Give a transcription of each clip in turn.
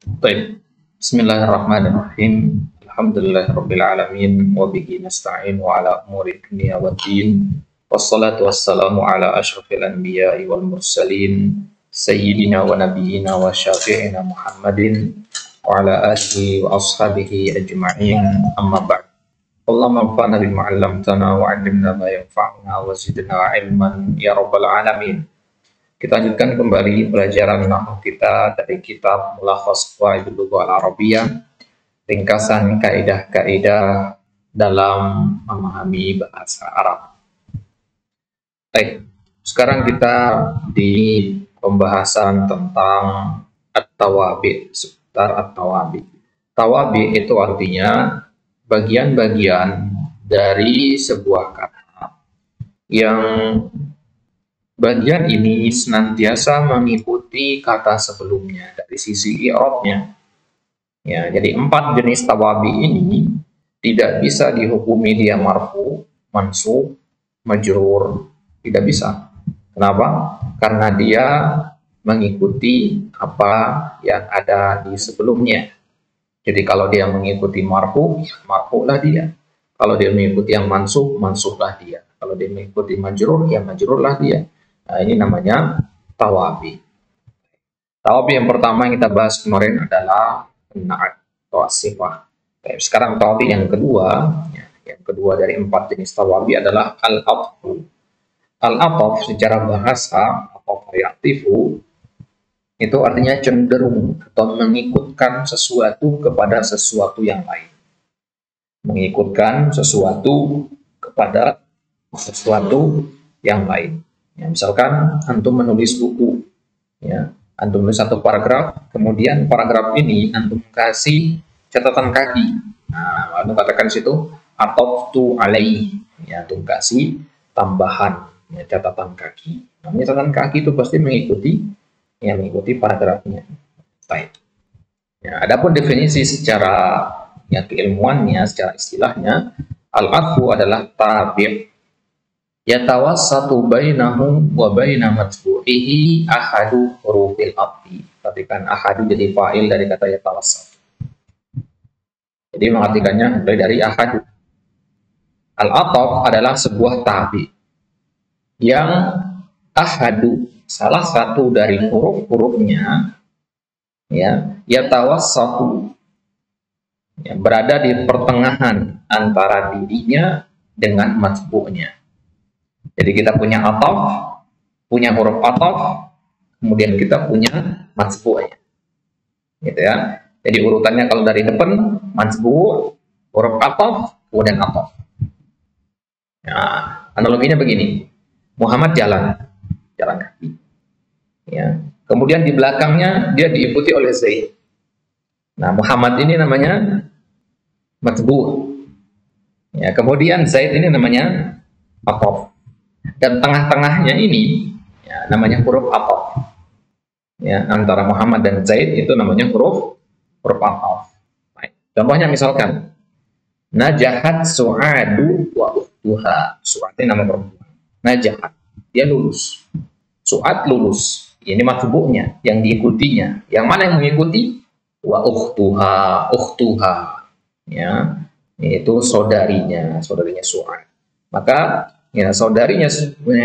Baik. Bismillahirrahmanirrahim. Alhamdulillahirabbil alamin wa bihi nasta'in wa ala umuri dunya waddin. Wassalatu wassalamu ala asyrafil anbiya'i wal mursalin sayyidina wa nabiyyina wa syafi'ina Muhammadin wa ala alihi wa ashabihi ajma'in. Amma ba'd. Allahumma anfa'na bima 'allamtana wa 'allimna ma yanfa'una wa zidna ilman ya rabbal alamin. Kita lanjutkan kembali pelajaran nahwu kita dari kitab Mulakhas Qawaidul Lughah Al-Arabiyyah, ringkasan kaidah-kaidah dalam memahami bahasa Arab. Baik, sekarang kita di pembahasan tentang at-tawabi, seputar at-tawabi. Tawabi itu artinya bagian-bagian dari sebuah kata yang bagian ini senantiasa mengikuti kata sebelumnya dari sisi i'rabnya. Ya, jadi 4 jenis tawabi ini tidak bisa dihukumi dia marfu, mansub, majrur, tidak bisa. Kenapa? Karena dia mengikuti apa yang ada di sebelumnya. Jadi kalau dia mengikuti marfu, marfulah dia. Kalau dia mengikuti yang mansub, mansublah dia. Kalau dia mengikuti majrur, ya majrurlah dia. Nah, ini namanya tawabi. Tawabi yang pertama yang kita bahas kemarin adalah na'at atau sifah. Sekarang tawabi yang kedua, yang kedua dari 4 jenis tawabi adalah al-atfu. Al-atf secara bahasa atau variatifu itu artinya cenderung atau mengikutkan sesuatu kepada sesuatu yang lain. Mengikutkan sesuatu kepada sesuatu yang lain. Ya, misalkan antum menulis buku, ya, antum menulis satu paragraf, kemudian paragraf ini antum kasih catatan kaki. Nah, antum katakan situ atoftu alaihi, ya, antum kasih tambahan, ya, catatan kaki. Namanya catatan kaki itu pasti mengikuti, ya, mengikuti paragrafnya. Baik. Ya, adapun definisi secara ya keilmuannya, secara istilahnya, al-atfu adalah tabi'. Yatawassatu bainahu wa baina matbu'ihi ahadu hurufil atfi. Perhatikan ahadu jadi fa'il dari kata yatawassat. Jadi mengartikannya mulai dari ahadu. Al-ataf adalah sebuah tabi yang ahadu, salah satu dari huruf-hurufnya, ya, yatawassatu, ya, berada di pertengahan antara dirinya dengan matbu'nya. Jadi kita punya ataf, punya huruf ataf, kemudian kita punya matbu'nya. Gitu ya. Jadi urutannya kalau dari depan matbu', huruf ataf, kemudian ataf. Nah, analoginya begini. Muhammad jalan kaki. Ya. Kemudian di belakangnya dia diikuti oleh Zaid. Nah, Muhammad ini namanya matbu'. Ya, kemudian Zaid ini namanya ataf. Dan tengah-tengahnya ini, ya, namanya huruf ataf. Ya, antara Muhammad dan Zaid itu namanya huruf ataf. Baik. Contohnya misalkan najahat su'adu wa ukhtuha. Su'ad ini nama perempuan. Najahat, dia lulus. Su'ad lulus. Ini matbu'nya, yang diikutinya. Yang mana yang mengikuti? Wa ukhtuha, ya, itu saudarinya Su'ad. Maka ya, saudarinya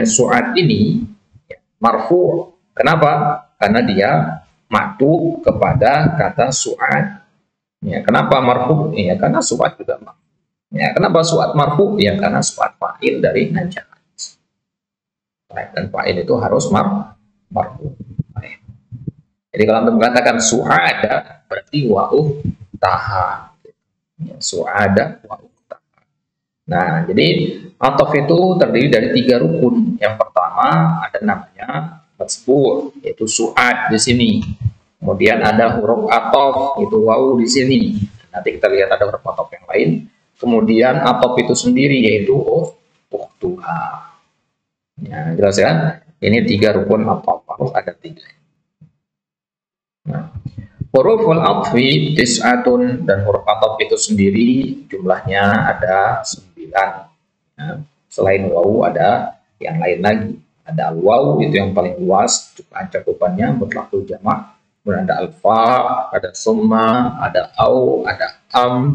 Su'ad ini, ya, marfu. Kenapa? Karena dia ma'tuf kepada kata Su'ad. Ya, kenapa marfu? Ya, karena Su'ad juga marfu. Ya, kenapa Su'ad marfu? Ya, karena Su'ad fa'il dari najahat. Dan fa'il itu harus marfu. Jadi kalau anda mengatakan Su'ada, berarti wa'uh taha. Ya, Su'ada wa'uh. Nah, jadi ataf itu terdiri dari 3 rukun. Yang pertama ada namanya matsbu', yaitu su'ad di sini. Kemudian ada huruf ataf, itu wawu di sini. Nanti kita lihat ada huruf ataf yang lain. Kemudian ataf itu sendiri yaitu ukhtuha. Ya, jelas ya? Ini 3 rukun ataf, harus ada 3. Nah, huruful atfi tis'atun, dan huruf ataf itu sendiri jumlahnya ada 9. Ya, selain wawu ada yang lain lagi. Ada wawu itu yang paling luas cakupannya mutlaqul jamak. Kemudian ada alfa, ada summa, ada au, ada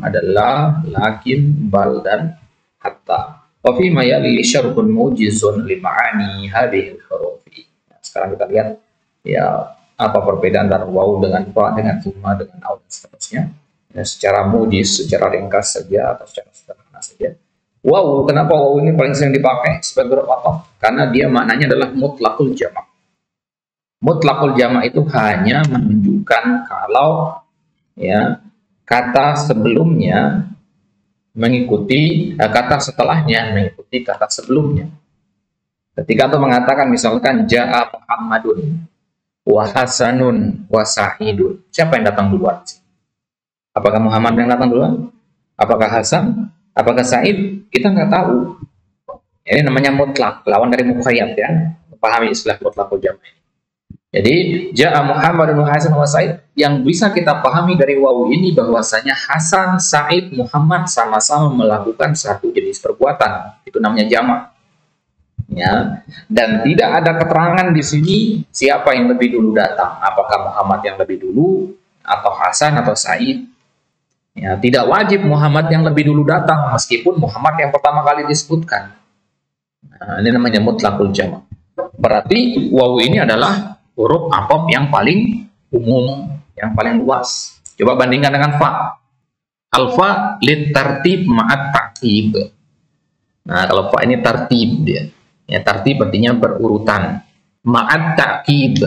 ada la, lakin, bal, dan hatta. Wa fi ma yali syarhun mujizun li ma'ani hadhihi al-hurufi. Nah, sekarang kita lihat ya apa perbedaan antara waw dengan fa, dengan summa, dengan au, dan seterusnya. Ya, secara mujiz, secara ringkas saja atau secara sederhana saja. Waw, kenapa waw ini paling sering dipakai sebagai huruf ataf? Karena dia maknanya adalah mutlaqul jama'. Mutlaqul jama' itu hanya menunjukkan kalau ya kata sebelumnya mengikuti kata setelahnya mengikuti kata sebelumnya. Ketika itu mengatakan misalkan jaa Muhammadun wa Hasanun wa Sa'idun, siapa yang datang duluan? Apakah Muhammad yang datang duluan? Apakah Hasan? Apakah Sa'id? Kita nggak tahu. Ini namanya mutlak, lawan dari muqayyad ya. Pahami istilah mutlaqul jama' ini. Jadi ja'a Muhammadun wa Hasan wa Sa'id, yang bisa kita pahami dari waw ini bahwasanya Hasan, Sa'id, Muhammad sama-sama melakukan satu jenis perbuatan. Itu namanya jama'. Ya, dan tidak ada keterangan di sini siapa yang lebih dulu datang. Apakah Muhammad yang lebih dulu atau Hasan atau Sa'id? Ya, tidak wajib Muhammad yang lebih dulu datang meskipun Muhammad yang pertama kali disebutkan. Nah, ini namanya mutlaqul jama'. Berarti waw ini adalah huruf ataf yang paling umum, yang paling luas. Coba bandingkan dengan fa. Alfa lit tartib ma'at ta'qib. Nah, kalau fa ini tartib dia. Ya, tartib artinya berurutan. Ma'at ta'qib.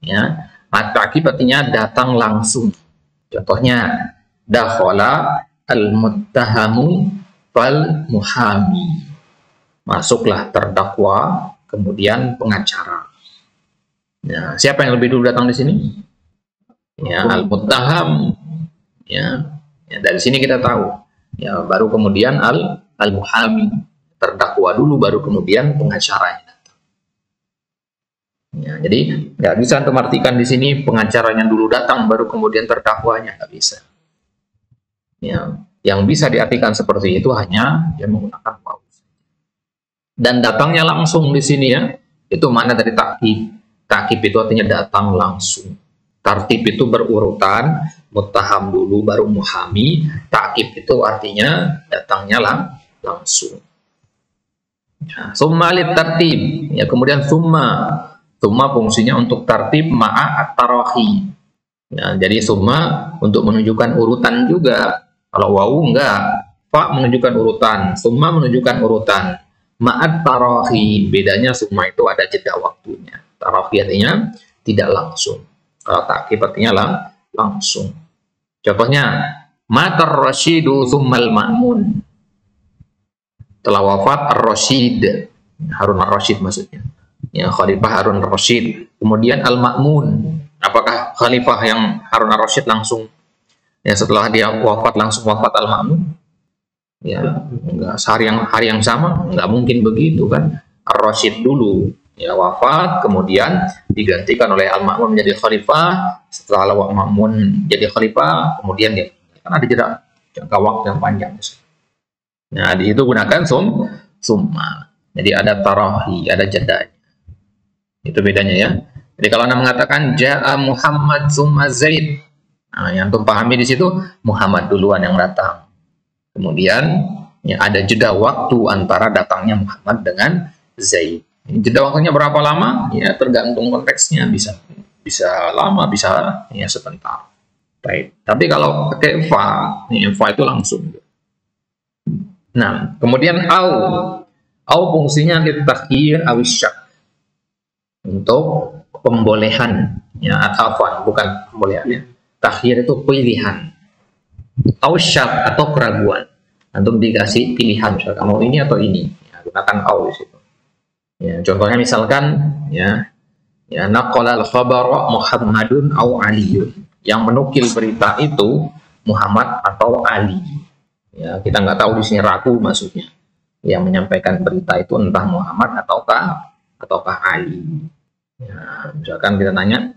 Ya, ma'at ta'qib artinya datang langsung. Contohnya dakhala al-muttahamu fal muhami. Masuklah terdakwa, kemudian pengacara. Ya, siapa yang lebih dulu datang di sini? Ya, al-muttaham. Ya, dari sini kita tahu. Ya, baru kemudian al-muhami. Terdakwa dulu, baru kemudian pengacaranya datang. Ya, jadi nggak bisa untuk artikan di sini pengacaranya dulu datang, baru kemudian terdakwanya, nggak bisa. Ya, yang bisa diartikan seperti itu hanya yang menggunakan waw. Dan datangnya langsung di sini ya, itu makna dari ta'qib. Ta'qib itu artinya datang langsung. Tartib itu berurutan, muttaham dulu baru muhami. Ta'qib itu artinya datangnya langsung. Ya, summa lit tartib. Ya, kemudian summa fungsinya untuk tartib ma'a at-tarahi. Ya, jadi summa untuk menunjukkan urutan juga. Kalau wawu enggak, fa menunjukkan urutan, summa menunjukkan urutan. Ma'at tarahi, bedanya summa itu ada jeda waktunya. Tarahi artinya tidak langsung. Kalau ta'qib artinya langsung. Contohnya, matar rasyidu summal ma'mun. Telah wafat ar-rasyid, Harun ar-Rasyid maksudnya. Ya, Khalifah Harun ar-Rasyid. Kemudian al-ma'mun. Apakah Khalifah yang Harun ar-Rasyid langsung ya setelah dia wafat langsung wafat al-ma'mun? Ya, enggak hari yang sama, enggak mungkin begitu kan. Ar-Rasyid dulu ya wafat, kemudian digantikan oleh al-ma'mun menjadi khalifah. Setelah al-ma'mun jadi khalifah, kemudian dia kan ada jangka waktu yang panjang. Nah, di situ gunakan summa. Jadi ada tarahi, ada jedanya. Itu bedanya ya. Jadi kalau Anda mengatakan ja'a Muhammad summa Zaid, nah, yang antum pahami di situ Muhammad duluan yang datang. Kemudian ya ada jeda waktu antara datangnya Muhammad dengan Zaid. Jeda waktunya berapa lama? Ya tergantung konteksnya, bisa lama, bisa ya sebentar. Baik. Tapi kalau pakai fa, ya, fa itu langsung. Nah, kemudian au fungsinya litakhir awisyak, untuk pembolehan ya, atau bukan pembolehan ya. Takhir itu pilihan. Ausyak atau keraguan. Antum dikasih pilihan, misalkan mau ini atau ini. Ya, gunakan au di situ. Ya, contohnya misalkan ya naqala al-khabara Muhammadun au Aliyun. Yang menukil berita itu Muhammad atau Ali. Ya, kita nggak tahu di sini ragu maksudnya. Yang menyampaikan berita itu entah Muhammad ataukah Ali. Ya, misalkan kita tanya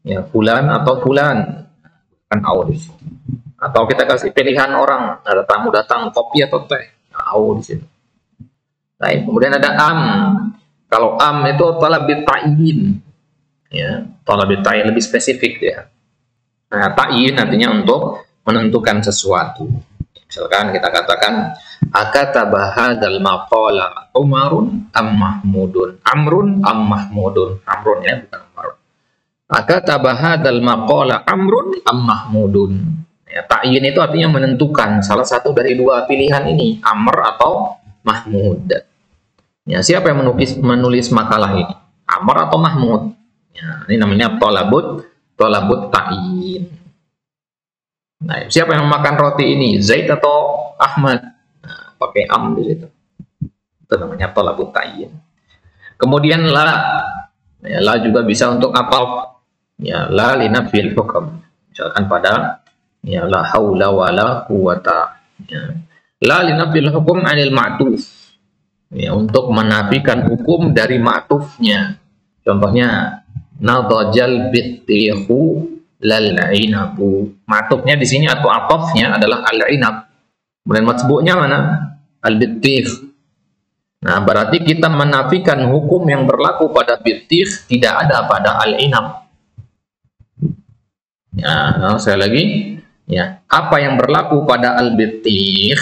ya fulan atau fulan, kan au di situ. Atau kita kasih pilihan orang, ada tamu datang kopi atau teh, au di situ. Baik, kemudian ada am. Kalau am itu talab ta'yin. Ya, talabut ta'yin lebih spesifik ya. Nah, ta'yin artinya untuk menentukan sesuatu. Misalkan kita katakan akataba hadzal maqala Umarun am Mahmudun, Amrun am Mahmudun, Amrun ya bukan Umar. Akataba hadzal maqala Amrun am Mahmudun. Ya, ta'yin itu artinya menentukan salah satu dari dua pilihan ini, Amr atau Mahmud. Ya, siapa yang menulis makalah ini? Amr atau Mahmud? Ya, ini namanya talabut ta'yin. Nah, siapa yang makan roti ini? Zaid atau Ahmad? Nah, pakai am di situ. Itu namanya talabut ta'yin. Kemudian la. Ya, la juga bisa untuk apa? Ya, la linafil hukm. Misalkan pada ya la haula wala quwata. Ya. La linafil hukm 'anil ma'tuf. Ya, untuk menafikan hukum dari ma'tufnya. Contohnya nadajal bittihu lal inabu. Matufnya di sini atau atofnya adalah al inab. Kemudian matsbu'nya mana? Al bittih. Nah, berarti kita menafikan hukum yang berlaku pada bittih tidak ada pada al inab. Ya, sekali lagi, ya, apa yang berlaku pada al bittih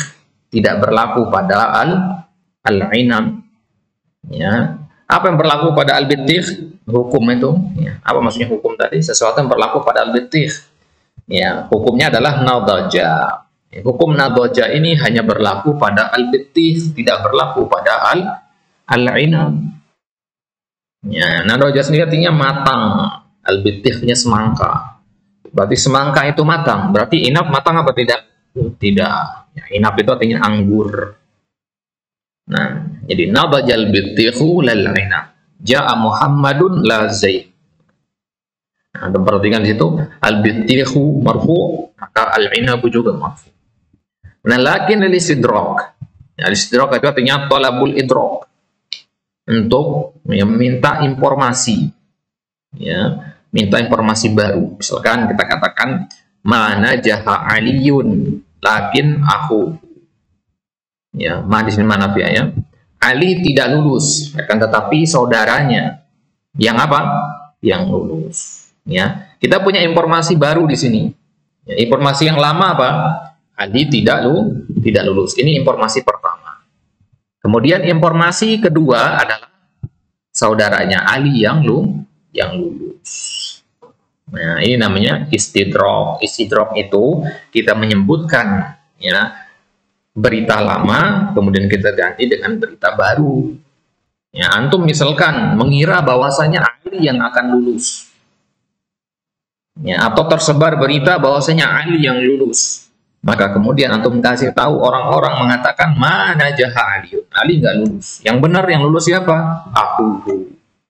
tidak berlaku pada al inab. Ya, apa yang berlaku pada al bittih? Hukum itu, ya. Apa maksudnya hukum tadi? Sesuatu yang berlaku pada al-bittih. Ya, hukumnya adalah nadaja. Ya, hukum nadaja ini hanya berlaku pada al-bittih, tidak berlaku pada al-inab. Ya, nadaja sendiri artinya matang, al-bittihnya semangka. Berarti semangka itu matang. Berarti inab matang apa tidak? Tidak. Ya, inab itu artinya anggur. Nah, jadi nadaja al-bittihu lal inab. Ja'a Muhammadun la Zaid. Nah, perhatikan di situ al-bittihu marfu, maka al-inabu juga marfu. Nah, lakin al-istidrak. Ya, al-istidrak itu artinya talabul idrak. Untuk meminta informasi. Ya, minta informasi baru. Misalkan kita katakan mana jaha Aliyun lakin aku. Ya, ma di sini mana ya? Ali tidak lulus, akan tetapi saudaranya yang apa? Yang lulus. Ya, kita punya informasi baru di sini. Ya, informasi yang lama apa? Ali tidak lulus. Ini informasi pertama. Kemudian informasi kedua adalah saudaranya Ali yang lulus. Nah, ini namanya istidrak. Istidrak itu kita menyebutkan ya berita lama, kemudian kita ganti dengan berita baru. Ya, antum misalkan mengira bahwasanya Ali yang akan lulus. Ya, atau tersebar berita bahwasanya Ali yang lulus. Maka kemudian antum kasih tahu orang-orang mengatakan mana jaha Ali. Ali nggak lulus. Yang benar yang lulus siapa? Aku.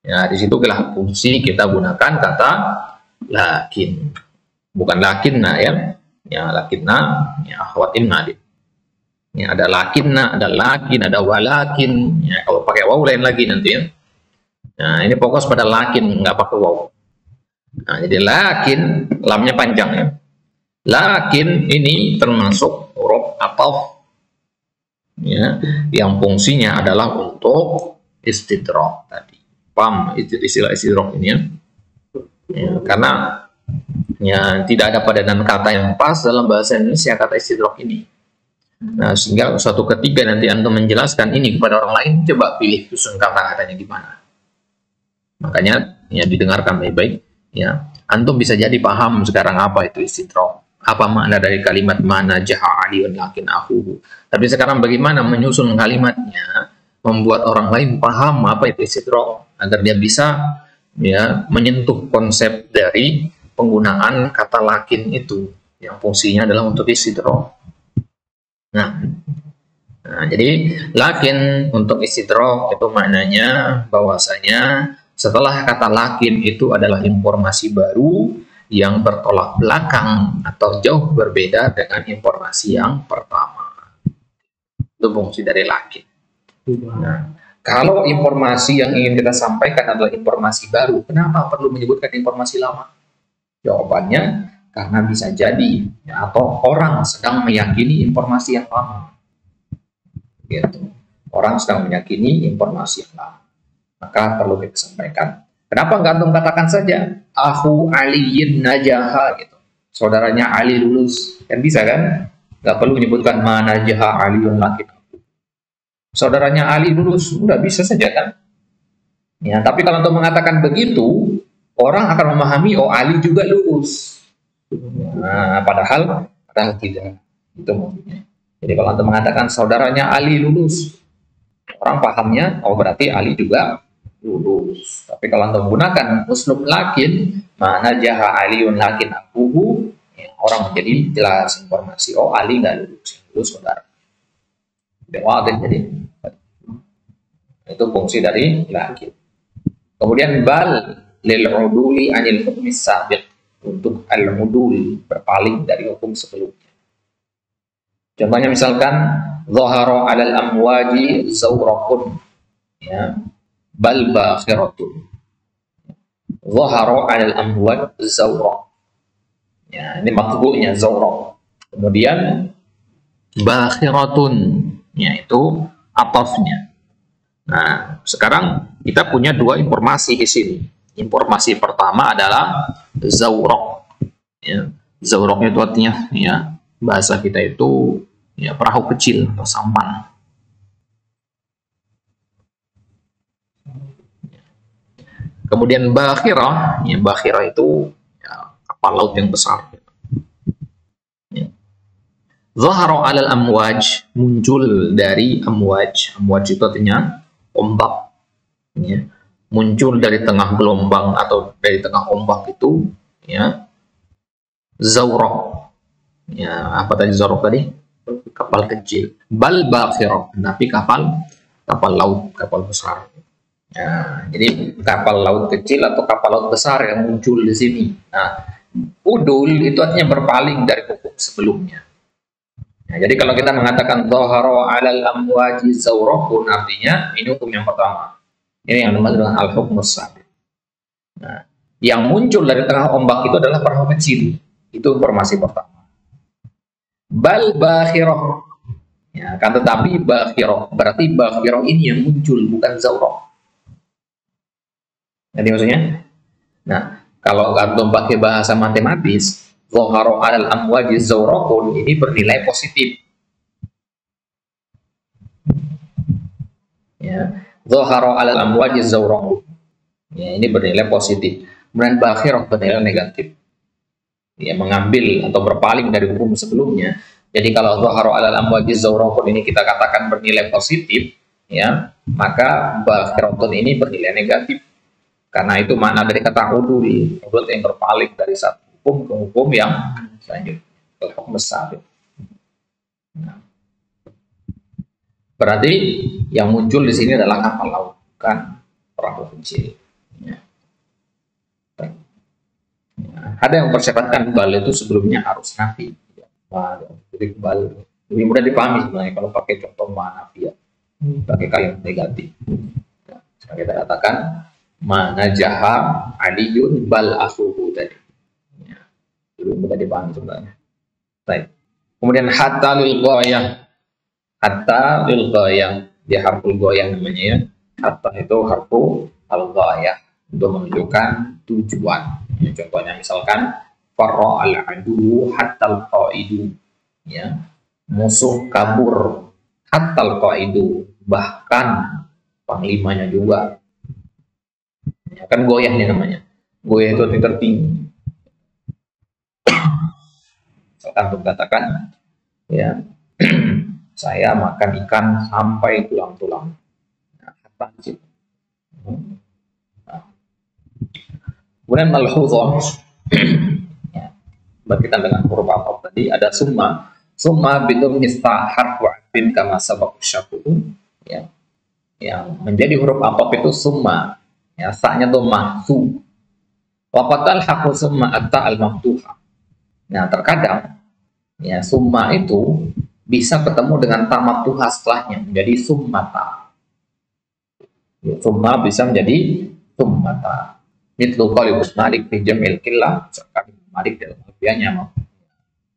Ya, di situ adalah fungsi kita gunakan kata lakin. Bukan lakinna ya. Ya, lakinna ya akhwatin nadib. Ya, ada lakinna, ada lakin, ada walakin. Ya, kalau pakai waw lain lagi nanti ya. Nah, ini fokus pada lakin, nggak pakai waw. Nah, jadi lakin, lamnya panjang ya. Lakin ini termasuk huruf ataf. Ya, yang fungsinya adalah untuk istidrak tadi. Paham istilah istidrak ini ya? Ya, karena ya tidak ada padanan kata yang pas dalam bahasa Indonesia kata istidrak ini. Nah, sehingga suatu ketika nanti antum menjelaskan ini kepada orang lain, coba pilih susun kata-katanya gimana. Makanya ya didengarkan baik-baik ya. Antum bisa jadi paham sekarang apa itu istidrak. Apa makna dari kalimat mana jaha Aliun lakin aku. Tapi sekarang bagaimana menyusun kalimatnya, membuat orang lain paham apa itu istidrak agar dia bisa ya menyentuh konsep dari penggunaan kata lakin itu yang fungsinya adalah untuk istidrak. Nah, jadi lakin untuk istidrak itu maknanya bahwasanya setelah kata lakin itu adalah informasi baru yang bertolak belakang atau jauh berbeda dengan informasi yang pertama. Itu fungsi dari lakin. Nah, kalau informasi yang ingin kita sampaikan adalah informasi baru, kenapa perlu menyebutkan informasi lama? Jawabannya karena bisa jadi ya, atau orang sedang meyakini informasi yang lama. Gitu. Orang sedang meyakini informasi yang lama. Maka perlu kita sampaikan. Kenapa nggak antum katakan saja aku Aliyin najaha gitu, saudaranya Ali lulus, kan bisa kan? Nggak perlu menyebutkan mana najaha Aliun laki, saudaranya Ali lulus, udah bisa saja kan? Ya, tapi kalau antum mengatakan begitu, orang akan memahami oh Ali juga lulus. Nah, padahal tidak, itu maksudnya. Jadi kalau antum mengatakan saudaranya Ali lulus, orang pahamnya oh berarti Ali juga lulus. Tapi kalau antum menggunakan uslub lakin, mana jaha Aliun lakin akuhu, ya, orang menjadi jelas informasi oh Ali nggak lulus, lulus saudara. Jadi itu fungsi dari lakin. Kemudian bal lil uduli anil hukmi sabiq, untuk al-udul berpaling dari hukum sebelumnya. Contohnya misalkan zahara 'alal amwaji zawraqun, ya, bal bakhiratun. Zahara 'alal amwaj zawraq. Ya, ini matbu'nya zawraq. Kemudian bakhiratun, yaitu atafnya. Nah, sekarang kita punya dua informasi di sini. Informasi pertama adalah zawraq. Ya, zawraq itu artinya, ya, bahasa kita itu ya perahu kecil atau sampan. Kemudian bakhirah, ya bakhirah itu ya, kapal laut yang besar. Ya. Zahara 'alal amwaj, muncul dari amwaj. Amwaj itu artinya ombak. Ya. Muncul dari tengah gelombang atau dari tengah ombak itu, ya, zawraq. Ya, apa tadi zawraq tadi? Kapal kecil. Bal bakhirah, tapi kapal laut, kapal besar. Ya, jadi kapal laut kecil atau kapal laut besar yang muncul di sini. Nah, udul itu artinya berpaling dari hukum sebelumnya. Nah, jadi kalau kita mengatakan dhahara 'alal amwaji zawraqun, artinya ini hukum yang pertama. Ini yang dimaksud dengan al-hukmus sabiq. Nah, yang muncul dari tengah ombak itu adalah perahu kecil. Itu informasi pertama. Bal bakhirah. Ya, kan tetapi bakhirah, berarti bakhirah ini yang muncul, bukan zawraq. Jadi maksudnya? Nah, kalau antum pakai bahasa matematis, dhahara 'alal amwaji zawraqun ini bernilai positif. Ya. Dhahara 'alal amwaji zawraqun. Ya, ini bernilai positif. Kemudian bakhirah bernilai negatif. Ya, mengambil atau berpaling dari hukum sebelumnya. Jadi kalau dhahara 'alal amwaji zawraqun ini kita katakan bernilai positif, ya, maka bakhiratun ini bernilai negatif. Karena itu makna dari kata udul yang berpaling dari satu hukum ke hukum yang selanjutnya. Hukum sabiq. Nah, berarti yang muncul di sini adalah kapal laut, bukan perahu kecil. Ya. Ya. Ada yang mempersyaratkan bal itu sebelumnya harus nafi. Ya. Jadi bal lebih mudah dipahami sebenarnya kalau pakai contoh nafi, ya. Pakai kalimat negatif. Ya. Sekarang kita katakan mana jaha Aliun bal akhuhu tadi. Ya. Lebih mudah dipahami sebenarnya. Baik. Kemudian hatta lil ghayah. Hatta lil ghayah, dia harful ghayah namanya, ya. Hatta itu harfu al ghayah, untuk menunjukkan tujuan. Ya, contohnya misalkan farra al adu hatta al qaidu, ya, musuh kabur hatta al qaidu, bahkan panglimanya juga. Ya, kan goyah nih namanya. Goyah itu tertinggi. Misalkan untuk katakan, ya, saya makan ikan sampai tulang-tulang. Nah, kemudian malhuzah, ya, berkaitan dengan huruf ataf tadi ada summa. Summa bidum nista harfu bin kama sabaq syaqu, ya. Yang menjadi huruf ataf itu summa. Ya, sa-nya tuh mahsu. Wa qatal haqqu summa atta al-maftuha. Nah, terkadang ya summa itu bisa ketemu dengan tamat tuha setelahnya menjadi summata. Ya, summa bisa menjadi summata. Mitlu qalibus malik fi jamil killah, misalkan malik dalam alfiahnya,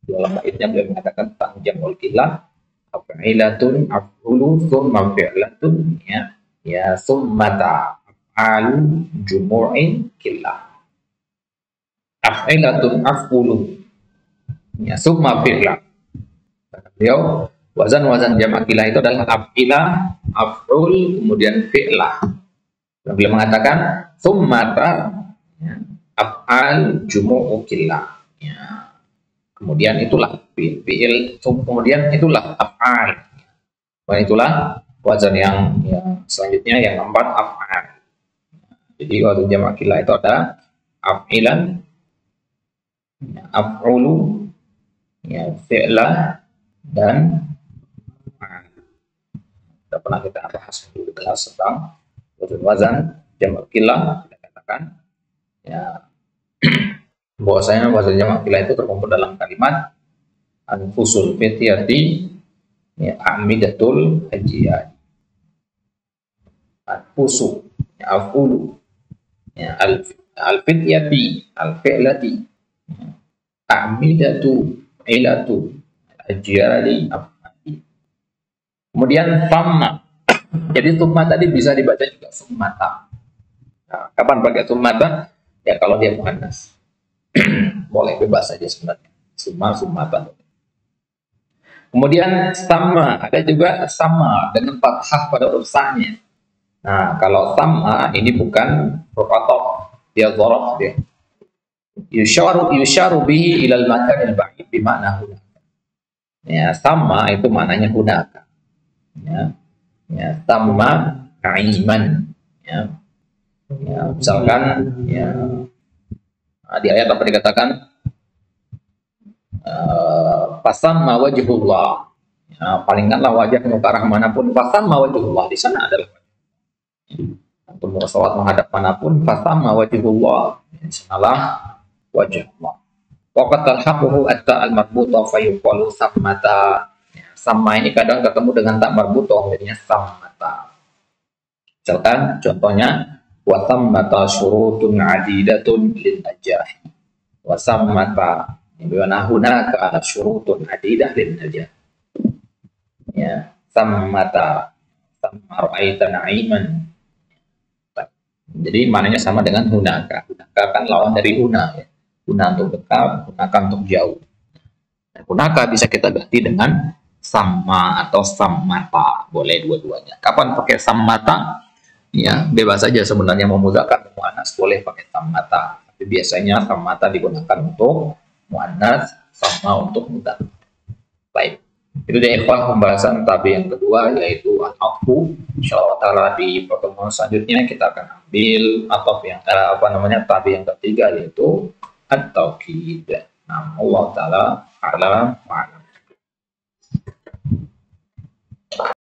dalam baitnya beliau mengatakan tentang jamul killah, af'ilatun af'ulu summa fi'latun, ya, ya summata af'alu jumu'in killah. Af'ilatun af'ulu. Ya, summa fi'la. Beliau wazan-wazan jamak killah itu adalah af'ilah, af'ul, kemudian fi'lah. Beliau mengatakan summata ya, af'al jumu'u killah. Ya. Kemudian itulah fi'il, kemudian itulah af'al. Dan itulah wazan yang selanjutnya yang keempat af'al. Jadi wazan jamak killah itu ada af'ilan, af'ulu, ya, fi'lah, dan sudah pernah kita bahas dulu kelas tentang wazan jamak killah. Kita katakan ya bahwasanya wazan jamak killah itu terkumpul dalam kalimat anfusul fityati ya amidatul hajiyat. Anfusu ya afulu ya al-fityati al-fi'lati ya, amidatu ilatu ajiyali. Kemudian famma. Jadi summa tadi bisa dibaca juga summata. Nah, kapan pakai summata? Ya kalau dia muannas. Boleh bebas saja sebenarnya. Summata. Kemudian sama, ada juga sama dengan fathah pada huruf sa-nya. Nah, kalau sama ini bukan huruf ataf, dia dzaraf dia. Yusharu bihi ilal makanil ba'id bi ma'na hunaka. Ya, sama itu maknanya hunaka. Ya, sama na'iman. Ya, misalkan ya di ayat apa dikatakan fasamma wajhullah. Ya, palingkanlah wajahmu ke arah manapun. Fasamma wajhullah, di sana adalah untuk sholat menghadap manapun. Fasamma wajhullah, di sanalah wajah Allah. Waqat talhaquhu atta al-marbuta fayuqalu sammata. Sama ini kadang ketemu dengan tak marbutoh, jadinya sammata. Misalkan contohnya wa sammata syurutun adidatun lin najah. Wa sammata bimana hunaka ala syurutun adidah lin najah. Ya, sammata samaraita na'iman. Jadi maknanya sama dengan hunaka. Hunaka kan lawan dari huna ya. Huna untuk dekat, hunaka untuk jauh. Dan hunaka bisa kita ganti dengan sama atau sammata, boleh dua-duanya. Kapan pakai sammata? Ya, bebas saja sebenarnya, mau muzakkar atau muannas boleh pakai sammata. Tapi biasanya sammata digunakan untuk muannas, sama untuk muzakkar. Baik. Itu dia ikhwan pembahasan tabi yang kedua, yaitu al-atfu. Insyaallah taala di pertemuan selanjutnya kita akan ambil atau yang tabi yang ketiga, yaitu at-taukid. Nah, Allah taala a'lam.